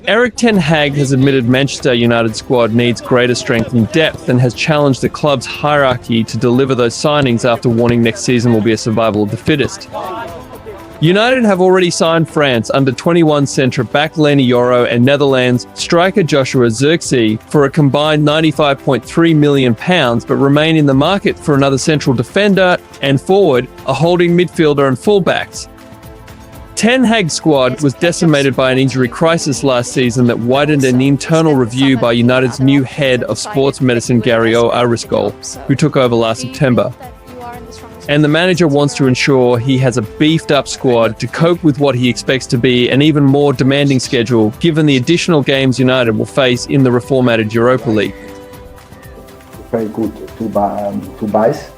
Erik Ten Hag has admitted Manchester United squad needs greater strength and depth and has challenged the club's hierarchy to deliver those signings after warning next season will be a survival of the fittest. United have already signed France under-21 centre-back Leny Yoro and Netherlands striker Joshua Zirkzee for a combined £95.3 million, but remain in the market for another central defender and forward, a holding midfielder and fullbacks. Ten Hag's squad was decimated by an injury crisis last season that widened an internal review by United's new head of sports medicine Gary O'Riscoll, who took over last September. And the manager wants to ensure he has a beefed-up squad to cope with what he expects to be an even more demanding schedule, given the additional games United will face in the reformatted Europa League. Very good to buys,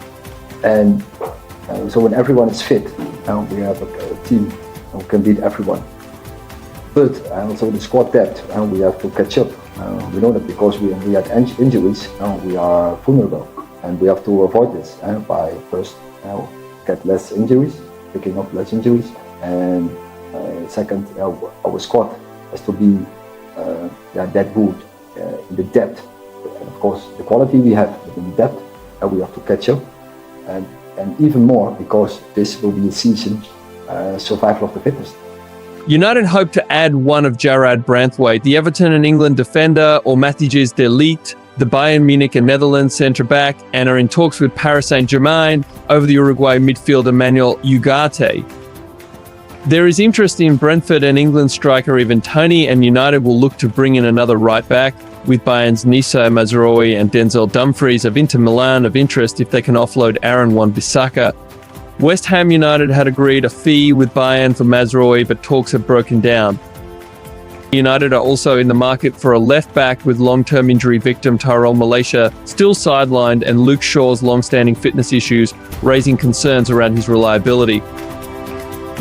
and so when everyone is fit, we have a team who can beat everyone. But also the squad depth, we have to catch up. We know that because we had injuries, we are vulnerable, and we have to avoid this by first get less injuries, picking up less injuries, and second, our squad has to be that good in the depth. And of course, the quality we have, but in the depth, we have to catch up, and even more because this will be a season survival of the fittest. United hope to add one of Jarrad Branthwaite, the Everton and England defender, or Matthijs de Ligt, the Bayern Munich and Netherlands centre-back, and are in talks with Paris Saint-Germain over the Uruguay midfielder Manuel Ugarte. There is interest in Brentford and England striker Ivan Toney, and United will look to bring in another right-back, with Bayern's Nisa Mazraoui and Denzel Dumfries of Inter Milan of interest if they can offload Aaron Wan-Bissaka. West Ham United had agreed a fee with Bayern for Mazraoui, but talks have broken down. United are also in the market for a left-back with long-term injury victim Tyrell Malaysia still sidelined, and Luke Shaw's long-standing fitness issues raising concerns around his reliability.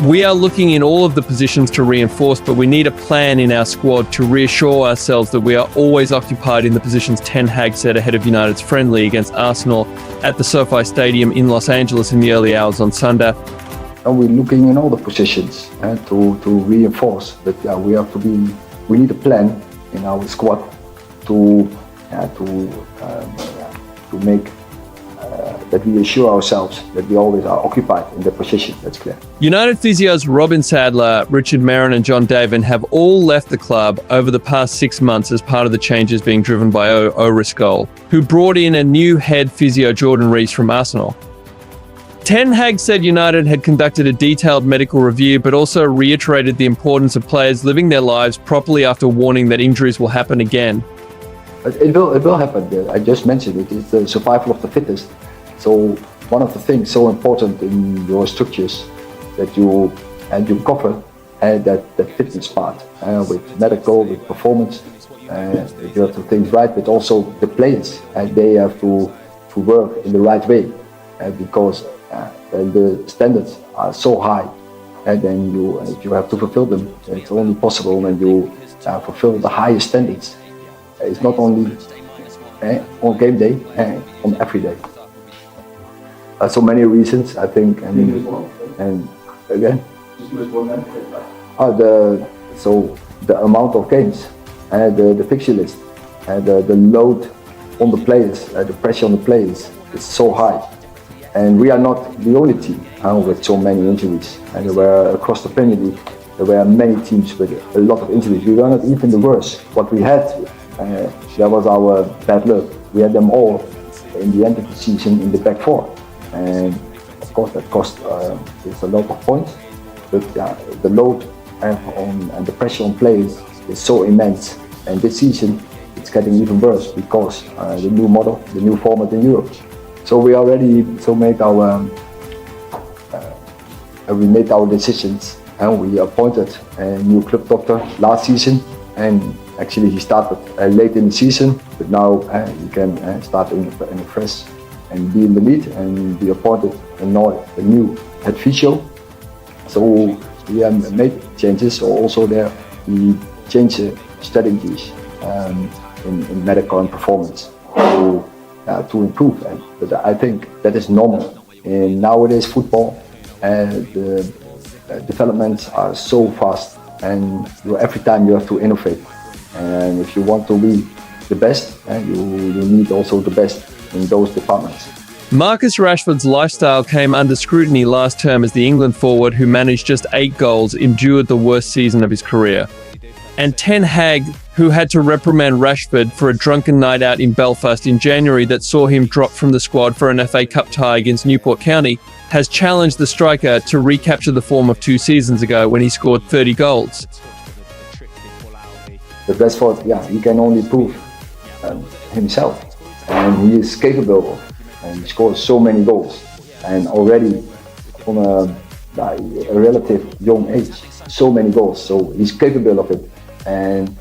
We are looking in all of the positions to reinforce, but we need a plan in our squad to reassure ourselves that we are always occupied in the positions Ten Hag said ahead of United's friendly against Arsenal at the SoFi Stadium in Los Angeles in the early hours on Sunday. And we're looking in all the positions to reinforce that we need a plan in our squad to make that we assure ourselves that we always are occupied in the position. That's clear. United physios Robin Sadler, Richard Merrin and John Davin have all left the club over the past 6 months as part of the changes being driven by O'Riscoll, who brought in a new head physio Jordan Rees from Arsenal. Ten Hag said United had conducted a detailed medical review, but also reiterated the importance of players living their lives properly after warning that injuries will happen again. It will happen. I just mentioned it. It's the survival of the fittest. So one of the things so important in your structures that you cover that fitness part with medical, with performance. You have to think right, but also the players they have to work in the right way because the standards are so high, and then you have to fulfill them. It's only possible when you fulfill the highest standards. It's not only on game day, on every day. So many reasons, I think. And again, the amount of games, the fixture list, the load on the players, the pressure on the players is so high. And we are not the only team with so many injuries. And there were across the Premier League, there were many teams with a lot of injuries. We were not even the worst. What we had, that was our bad luck. We had them all in the end of the season in the back four. And of course that cost us a lot of points. But the load and the pressure on players is so immense. And this season it's getting even worse because the new model, the new format in Europe. So we already made our decisions, and we appointed a new club doctor last season. And actually he started late in the season, but now he can start in a fresh and be in the lead. And we appointed a new head physio. So we made changes. So also there we changed strategies in medical and performance to improve. But I think that is normal in nowadays football. The developments are so fast and every time you have to innovate. And if you want to be the best, you need also the best in those departments. Marcus Rashford's lifestyle came under scrutiny last term as the England forward, who managed just 8 goals, endured the worst season of his career. And Ten Hag, who had to reprimand Rashford for a drunken night out in Belfast in January that saw him drop from the squad for an FA Cup tie against Newport County, has challenged the striker to recapture the form of 2 seasons ago when he scored 30 goals. But Rashford, he can only prove himself, and he is capable of. And he scores so many goals, and already from a relative young age, so many goals. So he's capable of it, and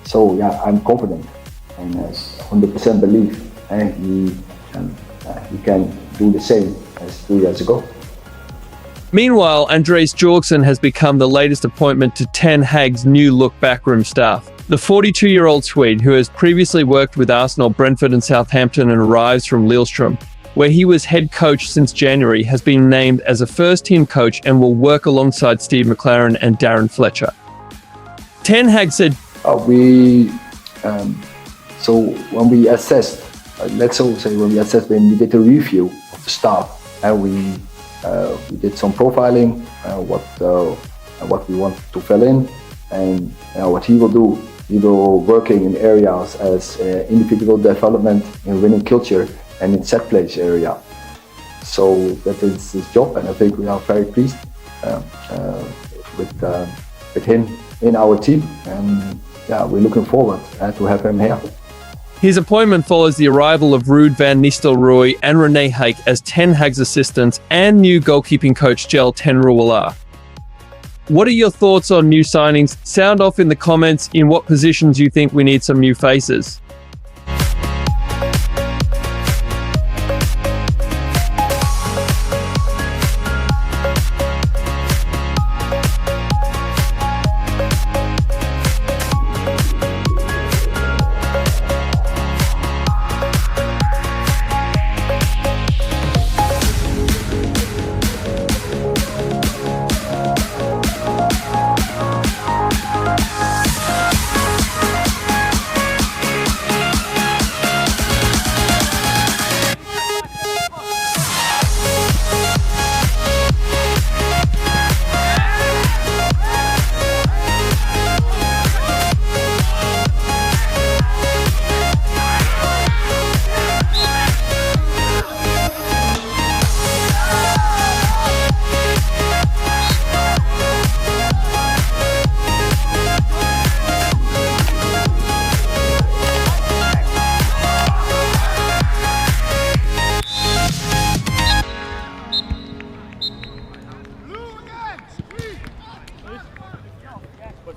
so I'm confident and 100% believe, and he can do the same as 2 years ago. Meanwhile, Andreas Jorgensen has become the latest appointment to Ten Hag's new look backroom staff. The 42-year-old Swede, who has previously worked with Arsenal, Brentford and Southampton and arrives from Lillestrøm, where he was head coach since January, has been named as a first-team coach and will work alongside Steve McLaren and Darren Fletcher. Ten Hag said, so when we assessed, let's also say when we did a review of the staff, and we did some profiling, what we want to fill in, and what he will do. He will working in areas as individual development, in winning culture, and in set plays area. So that is his job, and I think we are very pleased with him in our team, and we're looking forward to have him here. His appointment follows the arrival of Ruud van Nistelrooy and René Haik as Ten Hag's assistants and new goalkeeping coach Jel ten Rouwelaar. What are your thoughts on new signings? Sound off in the comments in what positions you think we need some new faces.